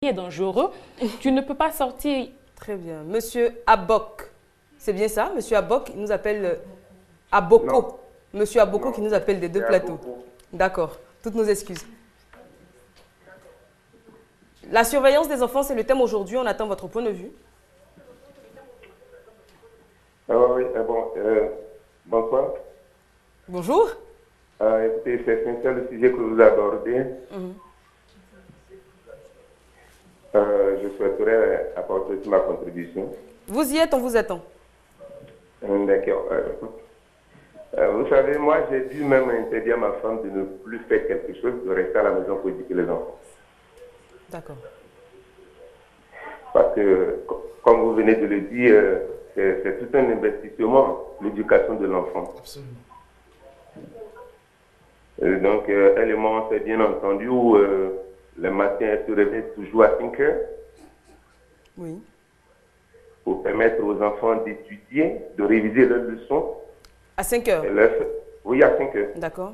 est dangereux. Tu ne peux pas sortir. Très bien. Monsieur Abok, c'est bien ça? Monsieur Abok, il nous appelle Aboko. Non. Monsieur Aboko Non. qui nous appelle des deux C'est plateaux. Aboko. D'accord. Toutes nos excuses. La surveillance des enfants, c'est le thème aujourd'hui. On attend votre point de vue. Oui, bonsoir. Bonjour. Écoutez, c'est sincère le sujet que vous abordez. Je souhaiterais apporter aussi ma contribution. Vous y êtes, on vous attend. D'accord. Vous savez, moi, j'ai dû même interdire à ma femme de ne plus faire quelque chose, de rester à la maison pour éduquer les enfants. D'accord. Parce que, comme vous venez de le dire, c'est tout un investissement, l'éducation de l'enfant. Absolument. Donc, elle et moi, on s'est bien entendu où le matin, elle se réveille toujours à 5 heures Oui. pour permettre aux enfants d'étudier, de réviser leurs leçons. À 5 heures. Oui, à 5 heures. D'accord.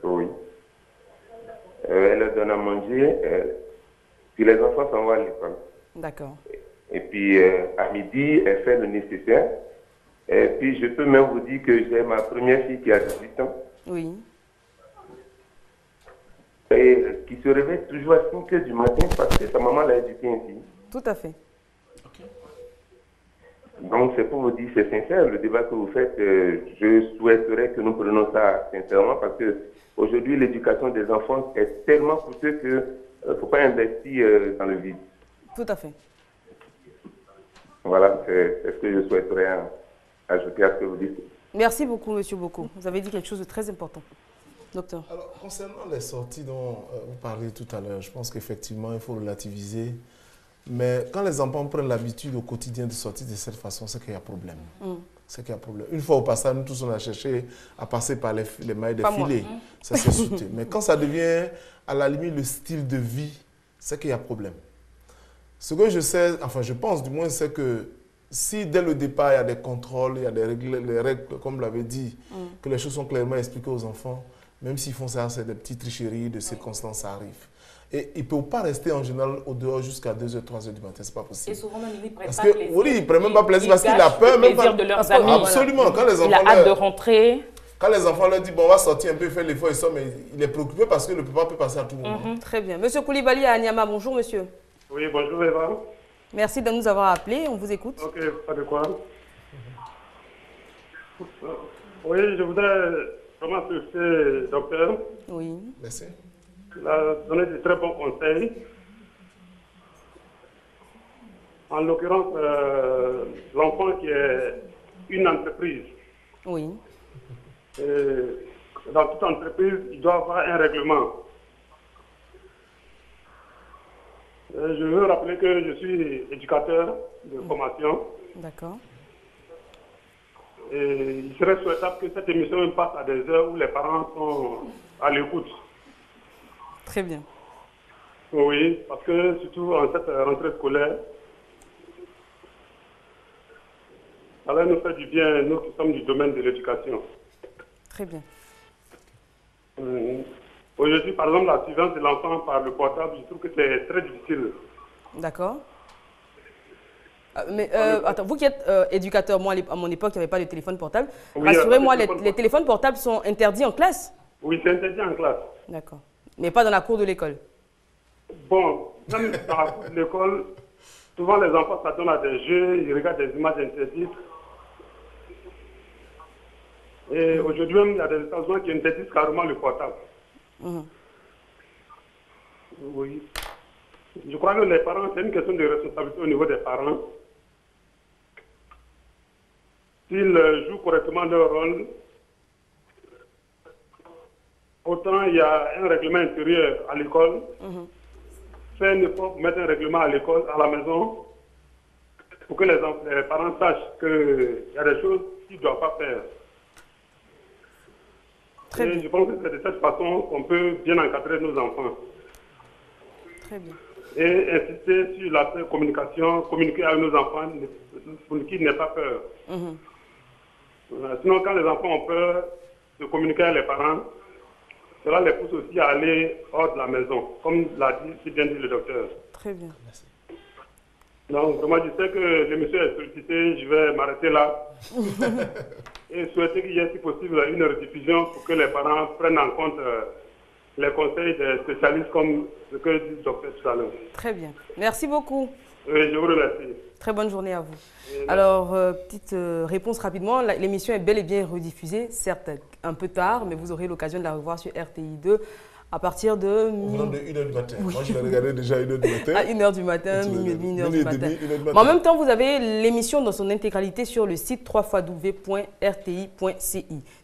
Oui. Elle leur donne à manger, puis les enfants s'en vont à l'école. D'accord. Et puis, à midi, elle fait le nécessaire. Et puis, je peux même vous dire que j'ai ma première fille qui a 18 ans. Oui. Et qui se réveille toujours à 5 heures du matin parce que sa maman l'a éduquée ainsi. Tout à fait. Donc, c'est pour vous dire, c'est sincère, le débat que vous faites, je souhaiterais que nous prenions ça sincèrement parce que aujourd'hui, l'éducation des enfants est tellement coûteuse qu'il ne faut pas investir dans le vide. Tout à fait. Voilà, c'est ce que je souhaiterais ajouter à ce que vous dites. Merci beaucoup, monsieur Boko. Vous avez dit quelque chose de très important. Docteur. Alors, concernant les sorties dont vous parliez tout à l'heure, je pense qu'effectivement, il faut relativiser. Mais quand les enfants prennent l'habitude au quotidien de sortir de cette façon, c'est qu'il y a problème. C'est qu'il y a problème. Une fois au passage, nous tous, on a cherché à passer par les mailles des filets. Ça s'est sauté. Mais quand ça devient, à la limite, le style de vie, c'est qu'il y a problème. Ce que je sais, enfin, je pense du moins, c'est que si dès le départ, il y a des contrôles, il y a des règles, les règles, comme vous l'avez dit, que les choses sont clairement expliquées aux enfants, même s'ils font ça, c'est des petites tricheries, de circonstances, ça arrive. Et ils ne peuvent pas rester en général au dehors jusqu'à 2h, 3h du matin, ce n'est pas possible. Et souvent, même, ils ne prennent Parce pas que, plaisir. oui, ils ne prennent même pas plaisir parce qu'il a peur. Même pas de leurs amis. Absolument. Quand les enfants il a hâte de rentrer. Quand les enfants leur disent, bon, on va sortir un peu, faire l'effort, ils sortent, mais il est préoccupé parce que le papa peut passer à tout moment. Très bien. Monsieur Koulibaly à Niama, bonjour monsieur. Oui, bonjour Eva. Merci de nous avoir appelés, on vous écoute. Ok, pas de quoi. Oui, je voudrais vraiment féliciter docteur. Oui. Merci. Il a donné de très bons conseils. En l'occurrence, l'enfant qui est une entreprise. Oui. Et dans toute entreprise, il doit avoir un règlement. Je veux rappeler que je suis éducateur de formation. D'accord. Et il serait souhaitable que cette émission passe à des heures où les parents sont à l'écoute. Très bien. Oui, parce que surtout en cette rentrée scolaire, ça va nous faire du bien, nous qui sommes du domaine de l'éducation. Très bien. Aujourd'hui, par exemple, la suivance de l'enfant par le portable, je trouve que c'est très difficile. D'accord. Attends, vous qui êtes éducateur, moi à mon époque, il n'y avait pas de téléphone portable. Oui, rassurez-moi, les téléphones portables sont interdits en classe? Oui, c'est interdit en classe. D'accord. Mais pas dans la cour de l'école? Bon, même dans la cour de l'école, souvent les enfants s'attendent à des jeux, ils regardent des images interdites. Et aujourd'hui même, il y a des établissements qui interdisent carrément le portable. Oui. Je crois que les parents, c'est une question de responsabilité au niveau des parents. S'ils jouent correctement leur rôle, autant il y a un règlement intérieur à l'école, faire un effort pour mettre un règlement à l'école, à la maison, pour que les parents sachent qu'il y a des choses qu'ils ne doivent pas faire. Très bien. Je pense que c'est de cette façon qu'on peut bien encadrer nos enfants. Très bien. Et insister sur la communication, communiquer avec nos enfants pour qu'ils n'aient pas peur. Sinon, quand les enfants ont peur de communiquer avec les parents, cela les pousse aussi à aller hors de la maison, comme l'a dit, si bien dit le docteur. Très bien. Merci. Donc, vraiment, je sais que l'émission est sollicitée, je vais m'arrêter là. Et souhaiter qu'il y ait, si possible, une rediffusion pour que les parents prennent en compte les conseils des spécialistes comme ce que dit le docteur tout à l'heure. Très bien. Merci beaucoup. Oui, je vous remercie. Très bonne journée à vous. Alors, petite réponse rapidement. L'émission est bel et bien rediffusée, certes un peu tard, mais vous aurez l'occasion de la revoir sur RTI2 à partir de... Venant de 1h du matin. Oui. Moi, je l'ai regardé déjà à 1h du matin. À 1h du matin, minuit et demi, 1h du matin. 1h du matin. Mais en même temps, vous avez l'émission dans son intégralité sur le site www.rti.ci.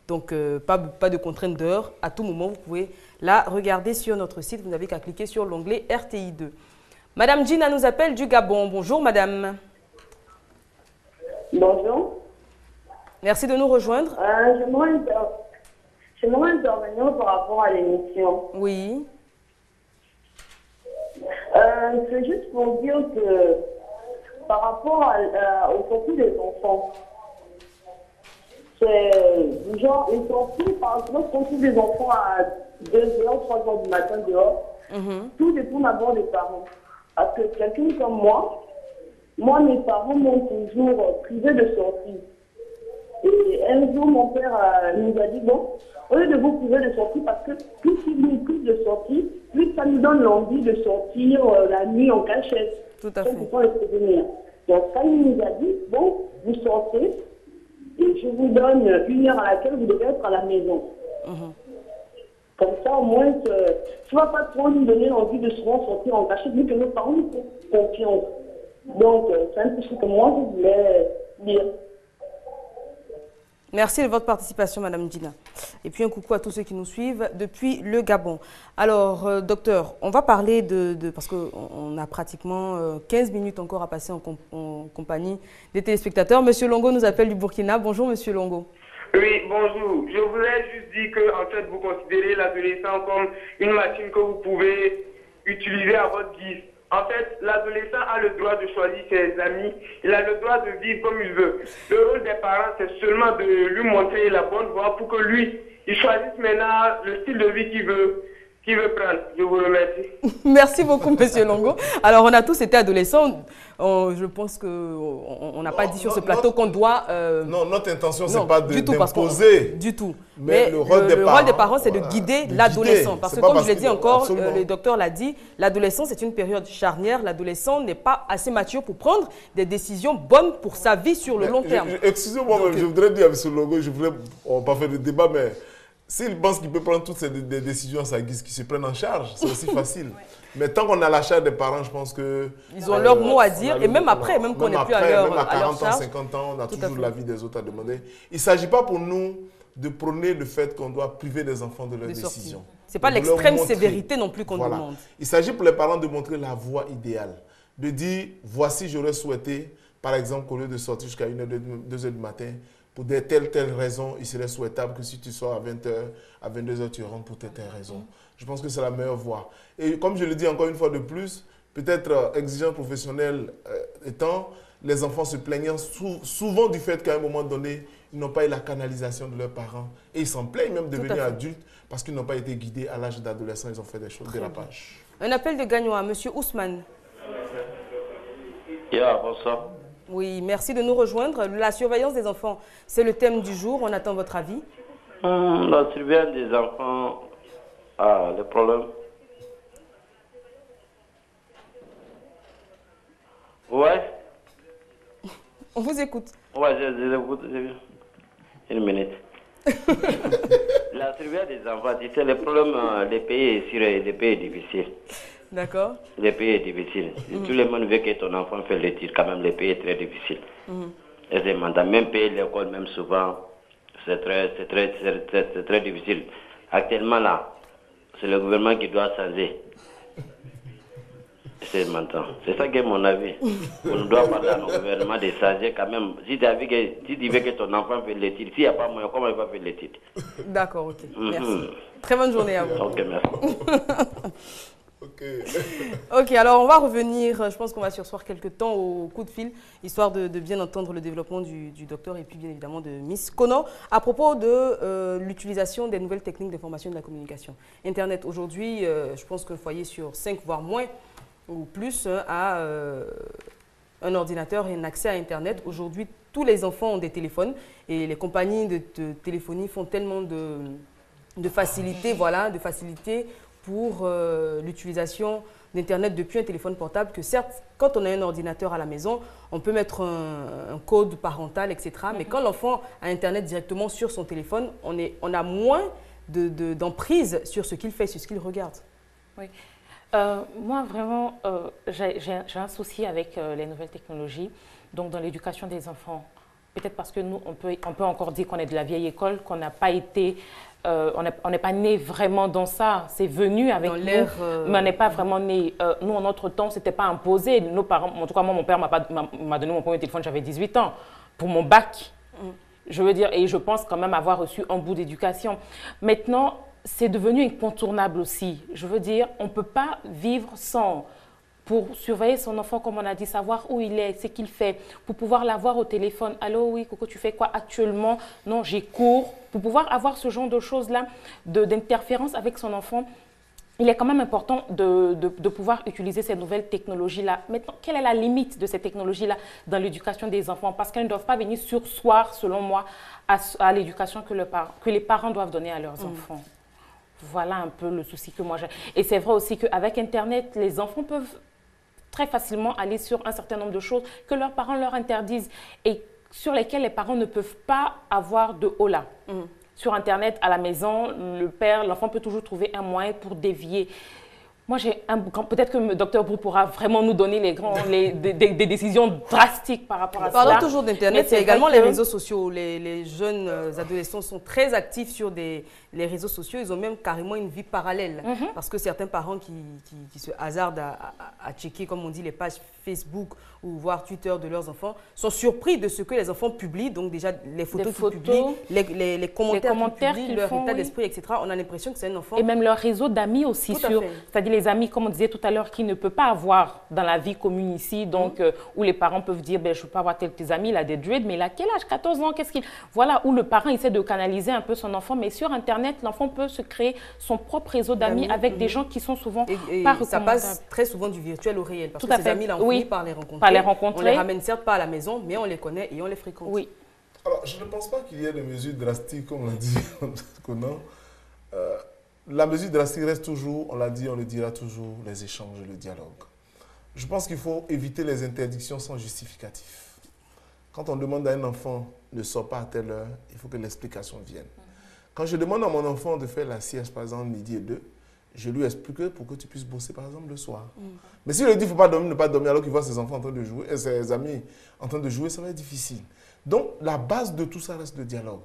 Donc, pas de contrainte d'heure. À tout moment, vous pouvez la regarder sur notre site. Vous n'avez qu'à cliquer sur l'onglet RTI2. Madame Gina nous appelle du Gabon. Bonjour, madame. Bonjour. Merci de nous rejoindre. J'aimerais intervenir par rapport à l'émission. Oui. C'est juste pour dire que par rapport aux sorties des enfants, c'est genre une sortie, par exemple, quand on trouve des enfants à 2h, 3h du matin dehors, tout dépend d'abord des parents. Parce que quelqu'un comme moi, mes parents m'ont toujours privé de sortie. Et un jour, mon père nous a dit, bon, au lieu de vous priver de sortie, parce que plus il nous prive de sortie, plus ça nous donne l'envie de sortir la nuit en cachette. Tout à fait. Pour les prévenir. Donc, ça, il nous a dit, bon, vous sortez, et je vous donne 1 heure à laquelle vous devez être à la maison. Comme ça, au moins, tu ne vas pas trop nous donner l'envie de souvent sortir en cachette, vu que nos parents nous font confiance. Donc, c'est un peu ce que moi, je voulais dire. Merci de votre participation, Madame Dina. Et puis un coucou à tous ceux qui nous suivent depuis le Gabon. Alors, docteur, on va parler parce qu'on a pratiquement 15 minutes encore à passer en compagnie des téléspectateurs. Monsieur Longo nous appelle du Burkina. Bonjour, Monsieur Longo. Oui, bonjour. Je voulais juste dire que, en fait, vous considérez l'adolescent comme une machine que vous pouvez utiliser à votre guise. En fait, l'adolescent a le droit de choisir ses amis. Il a le droit de vivre comme il veut. Le rôle des parents, c'est seulement de lui montrer la bonne voie pour que lui, il choisisse maintenant le style de vie qu'il veut prendre. Je vous remercie. Merci beaucoup, Monsieur Longo. Alors, on a tous été adolescents. Je pense qu'on n'a pas dit sur ce plateau qu'on doit... Non, notre intention, ce n'est pas d'imposer. Du tout. Mais le rôle des parents, c'est de guider l'adolescent. Parce que, comme je l'ai dit encore, le docteur l'a dit, l'adolescence, c'est une période charnière. L'adolescent n'est pas assez mature pour prendre des décisions bonnes pour sa vie sur le long terme. Excusez-moi, je voudrais dire à M. Longo, on va pas faire de débat, mais... S'il pense qu'il peut prendre toutes ces décisions à sa guise, qu'il se prenne en charge, c'est aussi facile. Mais tant qu'on a la charge des parents, je pense que... Ils ont leur mot à dire, et même après, même qu'on n'est plus à leur charge. Même à 40 ans, 50 ans, on a toujours l'avis des autres à demander. Il ne s'agit pas pour nous de prôner le fait qu'on doit priver les enfants de leurs décisions. Ce n'est pas l'extrême sévérité non plus qu'on demande. Il s'agit pour les parents de montrer la voie idéale. De dire, voici, j'aurais souhaité, par exemple, qu'au lieu de sortir jusqu'à 1h, 2h du matin, pour des telles raisons, il serait souhaitable que si tu sors à 20h, à 22h, tu rentres pour telle raison. Je pense que c'est la meilleure voie. Et comme je le dis encore une fois de plus, peut-être exigeant professionnel étant, les enfants se plaignant souvent du fait qu'à un moment donné, ils n'ont pas eu la canalisation de leurs parents. Et ils s'en plaignent même de devenir adultes parce qu'ils n'ont pas été guidés à l'âge d'adolescent, ils ont fait des choses, des dérapages. Un appel de Gagnois, M. Ousmane. Bonsoir. Oui, merci de nous rejoindre. La surveillance des enfants, c'est le thème du jour. On attend votre avis. La surveillance des enfants, le problème. Ouais. On vous écoute. Ouais, je écoute. Une minute. La surveillance des enfants, c'est le problème. Les pays est difficile. D'accord. Le pays est difficile. Tout le monde veut que ton enfant fasse l'étude. Quand même, le pays est très difficile. Et c'est même payer l'école, même souvent, c'est très difficile. Actuellement, là, c'est le gouvernement qui doit changer. C'est maintenant. C'est ça qui est mon avis. On doit parler à notre gouvernement de changer quand même. Si tu veux que ton enfant fasse l'étude, s'il n'y a pas moyen, comment il va faire l'étude? D'accord, ok. Merci. Très bonne journée à vous. Ok, merci. Ok, alors on va revenir, je pense qu'on va surseoir quelques temps au coup de fil, histoire de bien entendre le développement du docteur et puis bien évidemment de Miss Kono à propos de l'utilisation des nouvelles techniques d'information et de la communication. Internet aujourd'hui, je pense qu'un foyer sur 5, voire moins, ou plus à un ordinateur et un accès à Internet. Aujourd'hui, tous les enfants ont des téléphones et les compagnies de téléphonie font tellement de facilité, voilà, de facilité pour l'utilisation d'Internet depuis un téléphone portable que certes, quand on a un ordinateur à la maison, on peut mettre un code parental, etc. Mais quand l'enfant a Internet directement sur son téléphone, on a moins d'emprise sur ce qu'il fait, sur ce qu'il regarde. Oui. Moi, vraiment, j'ai un souci avec les nouvelles technologies, donc dans l'éducation des enfants. Peut-être parce que nous, on peut encore dire qu'on est de la vieille école, qu'on n'a pas été, on n'est pas né vraiment dans ça. C'est venu avec nous, mais on n'est pas vraiment né. Nous, en notre temps, ce n'était pas imposé. Nos parents, en tout cas, moi, mon père m'a donné mon premier téléphone, j'avais 18 ans, pour mon bac. Je veux dire, et je pense quand même avoir reçu un bout d'éducation. Maintenant, c'est devenu incontournable aussi. Je veux dire, on ne peut pas vivre sans. Pour surveiller son enfant, comme on a dit, savoir où il est, ce qu'il fait, pour pouvoir l'avoir au téléphone. Allô, oui, Coco, tu fais quoi actuellement? Non, j'ai cours. Pour pouvoir avoir ce genre de choses-là, d'interférence avec son enfant, il est quand même important de pouvoir utiliser ces nouvelles technologies-là. Maintenant, quelle est la limite de ces technologies-là dans l'éducation des enfants? Parce qu'elles ne doivent pas venir surseoir, selon moi, à l'éducation que les parents doivent donner à leurs enfants. Voilà un peu le souci que moi j'ai. Et c'est vrai aussi qu'avec Internet, les enfants peuvent très facilement aller sur un certain nombre de choses que leurs parents leur interdisent et sur lesquelles les parents ne peuvent pas avoir de holà. Sur Internet, à la maison, l'enfant peut toujours trouver un moyen pour dévier. Moi, peut-être que le docteur Brou pourra vraiment nous donner des décisions drastiques par rapport à cela. Parlons toujours d'Internet, c'est également les réseaux sociaux. Les jeunes adolescents sont très actifs sur les réseaux sociaux. Ils ont même carrément une vie parallèle. Parce que certains parents qui se hasardent à checker, comme on dit, les pages Facebook ou voir Twitter de leurs enfants sont surpris de ce que les enfants publient. Donc déjà, les photos qu'ils publient, les commentaires qu'ils publient, leur état d'esprit, etc. On a l'impression que c'est un enfant. Et même leur réseau d'amis aussi. C'est-à-dire les amis, comme on disait tout à l'heure, qui ne peut pas avoir dans la vie commune ici, donc où les parents peuvent dire, ben, je ne peux pas avoir tes amis, il a des druides, mais il a quel âge? 14 ans, qu'est-ce qu'il... Voilà, où le parent essaie de canaliser un peu son enfant, mais sur Internet, l'enfant peut se créer son propre réseau d'amis avec des gens qui sont souvent pas recommandables. Ça passe très souvent du virtuel au réel, parce que ces amis-là, on finit par les rencontrer. On les ramène certes pas à la maison, mais on les connaît et on les fréquente. Oui. Alors, je ne pense pas qu'il y ait des mesures drastiques, comme on dit, Conan. La mesure drastique reste toujours, on l'a dit, on le dira toujours, les échanges et le dialogue. Je pense qu'il faut éviter les interdictions sans justificatif. Quand on demande à un enfant ne sort pas à telle heure, il faut que l'explication vienne. Quand je demande à mon enfant de faire la sieste, par exemple, midi et 2, je lui explique pour que tu puisses bosser, par exemple, le soir. Mais si je lui dis qu'il ne faut pas dormir, ne pas dormir, alors qu'il voit ses enfants en train de jouer, et ses amis en train de jouer, ça va être difficile. Donc, la base de tout ça reste le dialogue.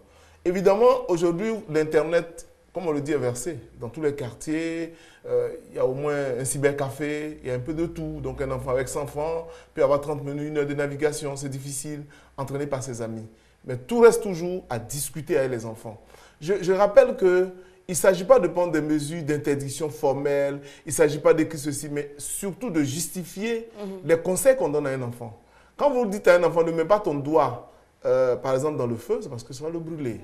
Évidemment, aujourd'hui, l'Internet, comme on le dit, est versé. Dans tous les quartiers, il y a au moins un cybercafé, il y a un peu de tout. Donc, un enfant avec 100 francs peut avoir 30 minutes, 1 heure de navigation, c'est difficile, entraîné par ses amis. Mais tout reste toujours à discuter avec les enfants. Je rappelle qu'il ne s'agit pas de prendre des mesures d'interdiction formelle, il ne s'agit pas d'écrire ceci, mais surtout de justifier les conseils qu'on donne à un enfant. Quand vous dites à un enfant, ne mets pas ton doigt, par exemple, dans le feu, c'est parce que ça va le brûler.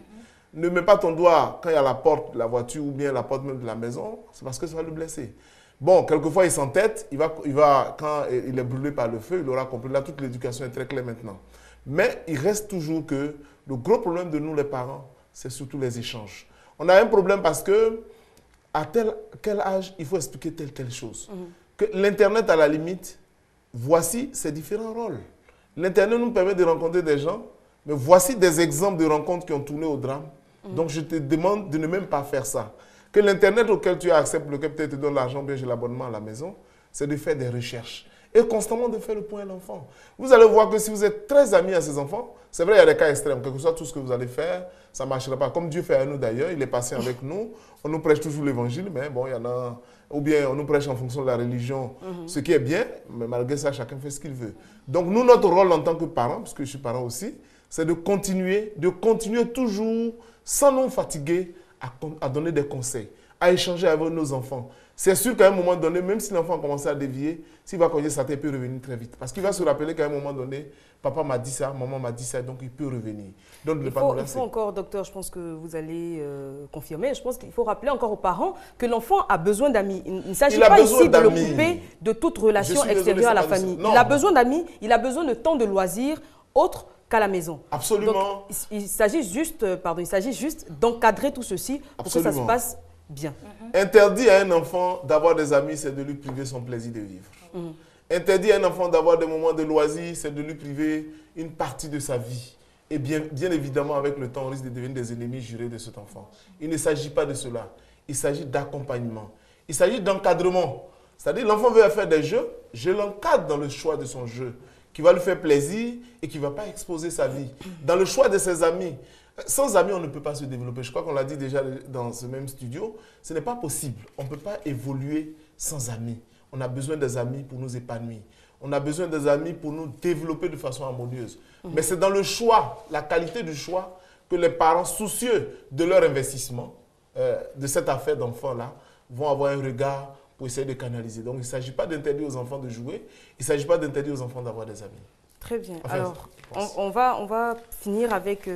Ne mets pas ton doigt quand il y a la porte de la voiture ou bien la porte même de la maison, c'est parce que ça va le blesser. Bon, quelquefois, il s'entête, quand il est brûlé par le feu, il aura compris. Là, toute l'éducation est très claire maintenant. Mais il reste toujours que le gros problème de nous, les parents, c'est surtout les échanges. On a un problème parce que à quel âge il faut expliquer telle chose. Que l'Internet, à la limite, voici ses différents rôles. L'Internet nous permet de rencontrer des gens, mais voici des exemples de rencontres qui ont tourné au drame. Donc, je te demande de ne même pas faire ça. Que l'Internet auquel tu as accès, pour lequel peut-être te donne l'argent, bien j'ai l'abonnement à la maison, c'est de faire des recherches. Et constamment de faire le point à l'enfant. Vous allez voir que si vous êtes très amis à ces enfants, c'est vrai, il y a des cas extrêmes. Quel que soit tout ce que vous allez faire, ça ne marchera pas. Comme Dieu fait à nous d'ailleurs, il est passé avec nous. On nous prêche toujours l'évangile, mais bon, il y en a... Ou bien on nous prêche en fonction de la religion, ce qui est bien, mais malgré ça, chacun fait ce qu'il veut. Donc nous, notre rôle en tant que parents, parce que je suis parent aussi, c'est de continuer toujours, sans nous fatiguer, à donner des conseils, à échanger avec nos enfants. c'est sûr qu'à un moment donné, même si l'enfant a commencé à dévier, s'il va corriger sa tête, il peut revenir très vite. Parce qu'il va se rappeler qu'à un moment donné, papa m'a dit ça, maman m'a dit ça, donc il peut revenir. Donc, il faut encore, docteur, je pense que vous allez confirmer, je pense qu'il faut rappeler encore aux parents que l'enfant a besoin d'amis. Il ne s'agit pas ici de le couper de toute relation extérieure à la famille. Il a besoin d'amis, il a besoin de temps de loisirs autres qu'à la maison. Absolument. Donc, il s'agit juste d'encadrer tout ceci pour que ça se passe bien. Interdit à un enfant d'avoir des amis, c'est de lui priver son plaisir de vivre. Interdit à un enfant d'avoir des moments de loisirs, c'est de lui priver une partie de sa vie. Et bien évidemment, avec le temps, on risque de devenir des ennemis jurés de cet enfant. Il ne s'agit pas de cela. Il s'agit d'accompagnement. Il s'agit d'encadrement. C'est-à-dire, l'enfant veut faire des jeux, je l'encadre dans le choix de son jeu, qui va lui faire plaisir et qui ne va pas exposer sa vie. Dans le choix de ses amis. Sans amis, on ne peut pas se développer. Je crois qu'on l'a dit déjà dans ce même studio. Ce n'est pas possible. On ne peut pas évoluer sans amis. On a besoin des amis pour nous épanouir. On a besoin des amis pour nous développer de façon harmonieuse. Mais c'est dans le choix, la qualité du choix, que les parents soucieux de leur investissement, de cette affaire d'enfant-là, vont avoir un regard pour essayer de canaliser. Donc, il ne s'agit pas d'interdire aux enfants de jouer. Il ne s'agit pas d'interdire aux enfants d'avoir des amis. Très bien. Enfin, alors, on va finir avec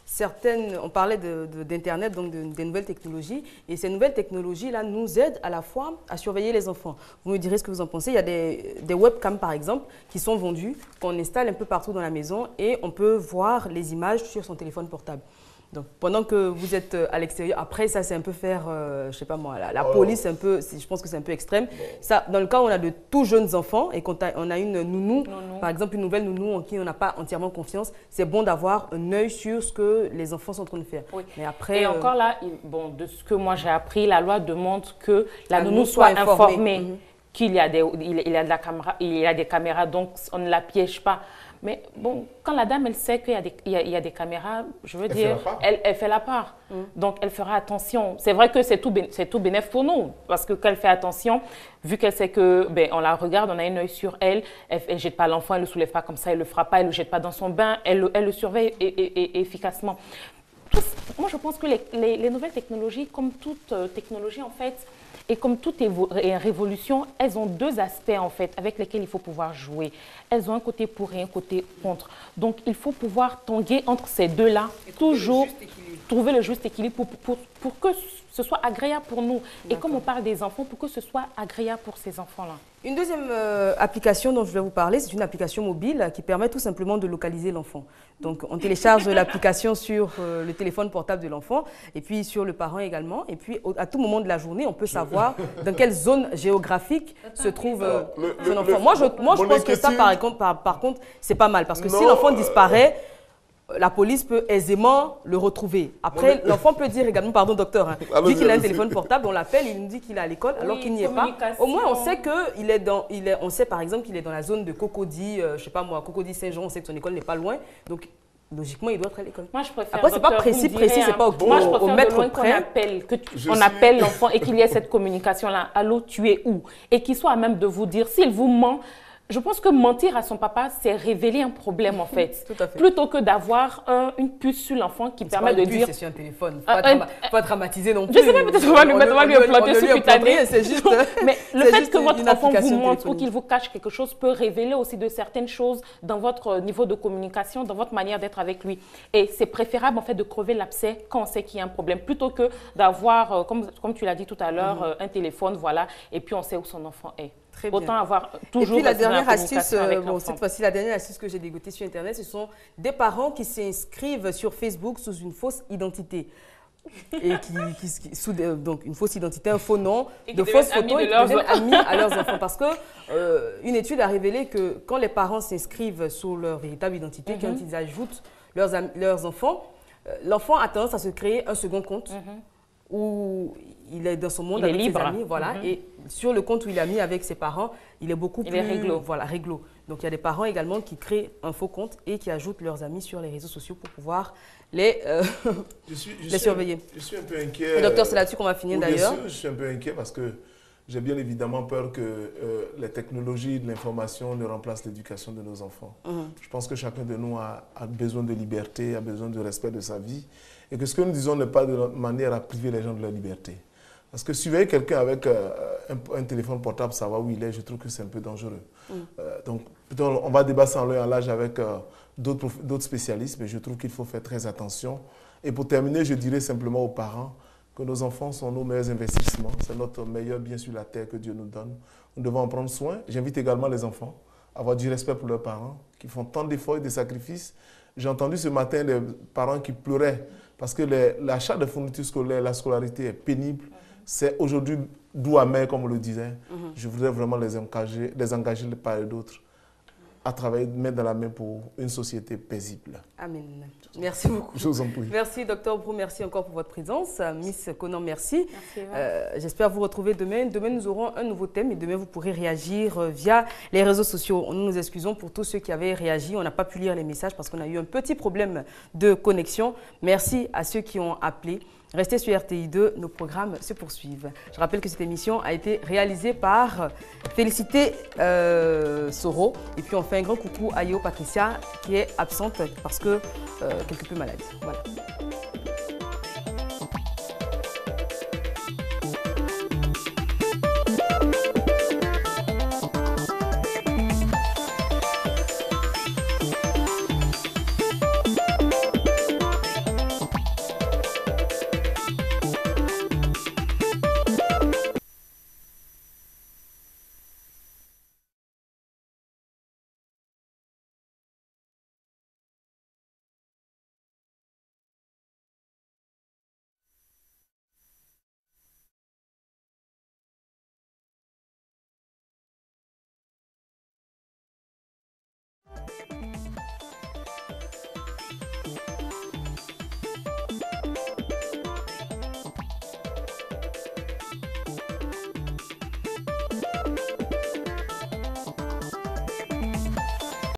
certaines... On parlait d'Internet, donc des nouvelles technologies. Et ces nouvelles technologies-là nous aident à la fois à surveiller les enfants. Vous me direz ce que vous en pensez. Il y a des webcams, par exemple, qui sont vendues, qu'on installe un peu partout dans la maison et on peut voir les images sur son téléphone portable. Donc, pendant que vous êtes à l'extérieur, après, ça, c'est un peu faire, je sais pas moi, la police, un peu, je pense que c'est un peu extrême. Ça, dans le cas où on a de tout jeunes enfants et qu'on a une nounou, par exemple, une nouvelle nounou en qui on n'a pas entièrement confiance, c'est bon d'avoir un œil sur ce que les enfants sont en train de faire. Oui. Mais après, et encore là, bon, de ce que moi j'ai appris, la loi demande que la nounou soit informée qu'il y a des caméras, donc on ne la piège pas. Mais bon, quand la dame, elle sait qu'il y a des caméras, je veux dire, elle fait la part. Donc, elle fera attention. C'est vrai que c'est tout bénéf pour nous, parce que quand elle fait attention, vu qu'elle sait que, on la regarde, on a un œil sur elle, elle ne jette pas l'enfant, elle ne le soulève pas comme ça, elle ne le fera pas, elle ne le jette pas dans son bain, elle le surveille efficacement. Moi, je pense que les nouvelles technologies, comme toute technologie, en fait, et comme toute révolution, elles ont deux aspects en fait avec lesquels il faut pouvoir jouer. Elles ont un côté pour et un côté contre. Donc il faut pouvoir tanguer entre ces deux-là, toujours trouver le juste équilibre pour que ce soit agréable pour nous. Et comme on parle des enfants, pour que ce soit agréable pour ces enfants-là. Une deuxième application dont je vais vous parler, c'est une application mobile qui permet tout simplement de localiser l'enfant. Donc, on télécharge l'application sur le téléphone portable de l'enfant et puis sur le parent également. Et puis, à tout moment de la journée, on peut savoir dans quelle zone géographique se trouve son enfant. Moi, je pense que ça, par contre, c'est pas mal. Parce que si l'enfant disparaît, la police peut aisément le retrouver. Après, l'enfant peut dire également, pardon docteur, vu qu'il a un téléphone portable, on l'appelle, il nous dit qu'il est à l'école alors qu'il n'y est pas. Au moins, on sait on sait par exemple qu'il est dans la zone de Cocody, je sais pas moi, Cocody Saint-Jean, on sait que son école n'est pas loin. Donc, logiquement, il doit être à l'école. Moi, je préfère. Après, c'est pas précis, c'est pas au mètre près. On appelle l'enfant et qu'il y ait cette communication-là. Allô, tu es où? Et qu'il soit à même de vous dire, s'il vous ment. Je pense que mentir à son papa, c'est révéler un problème en fait. Tout à fait. Plutôt que d'avoir une puce sur l'enfant qui permet de dire... C'est sur un téléphone, pas dramatiser non plus. Je sais pas, peut-être on va lui implanter sur cutané. C'est juste... Mais le fait que votre enfant vous montre ou qu'il vous cache quelque chose peut révéler aussi de certaines choses dans votre niveau de communication, dans votre manière d'être avec lui. Et c'est préférable en fait de crever l'abcès quand on sait qu'il y a un problème, plutôt que d'avoir, comme tu l'as dit tout à l'heure, un téléphone, voilà, et puis on sait où son enfant est. Autant avoir toujours. Et puis la dernière astuce, cette fois-ci, la dernière astuce que j'ai dégotée sur Internet, ce sont des parents qui s'inscrivent sur Facebook sous une fausse identité. Et donc une fausse identité, un faux nom, de fausses photos, et qui deviennent amis à leurs enfants. Parce que une étude a révélé que quand les parents s'inscrivent sur leur véritable identité, quand ils ajoutent leurs enfants, l'enfant a tendance à se créer un second compte. Où il est dans son monde avec ses amis, voilà, et sur le compte où il a mis avec ses parents, il est beaucoup plus réglo. Voilà, réglo. Donc il y a des parents également qui créent un faux compte et qui ajoutent leurs amis sur les réseaux sociaux pour pouvoir les surveiller. Je suis un peu inquiet. Et docteur, c'est là-dessus qu'on va finir d'ailleurs. Je suis un peu inquiet parce que j'ai bien évidemment peur que les technologies de l'information ne remplacent l'éducation de nos enfants. Je pense que chacun de nous a besoin de liberté, a besoin de respect de sa vie. Et que ce que nous disons n'est pas de manière à priver les gens de leur liberté. Parce que surveiller quelqu'un avec un téléphone portable, savoir où il est, je trouve que c'est un peu dangereux. Donc, on va débattre en long et en large avec d'autres spécialistes, mais je trouve qu'il faut faire très attention. Et pour terminer, je dirais simplement aux parents que nos enfants sont nos meilleurs investissements. C'est notre meilleur bien sur la terre que Dieu nous donne. Nous devons en prendre soin. J'invite également les enfants à avoir du respect pour leurs parents, qui font tant d'efforts et de sacrifices. J'ai entendu ce matin des parents qui pleuraient parce que l'achat de fournitures scolaires, la scolarité est pénible. C'est aujourd'hui doux amer, comme on le disait. Je voudrais vraiment les engager de part et d'autre à travailler main dans la main pour une société paisible. Amen. Merci beaucoup. Je vous en prie. Merci, Dr Brou. Merci encore pour votre présence. Miss Conan, merci. Merci. J'espère vous retrouver demain. Demain, nous aurons un nouveau thème et demain, vous pourrez réagir via les réseaux sociaux. Nous nous excusons pour tous ceux qui avaient réagi. On n'a pas pu lire les messages parce qu'on a eu un petit problème de connexion. Merci à ceux qui ont appelé. Restez sur RTI 2, nos programmes se poursuivent. Je rappelle que cette émission a été réalisée par Félicité Soro. Et puis on fait un grand coucou à Yo Patricia qui est absente parce que quelque peu malade. Voilà.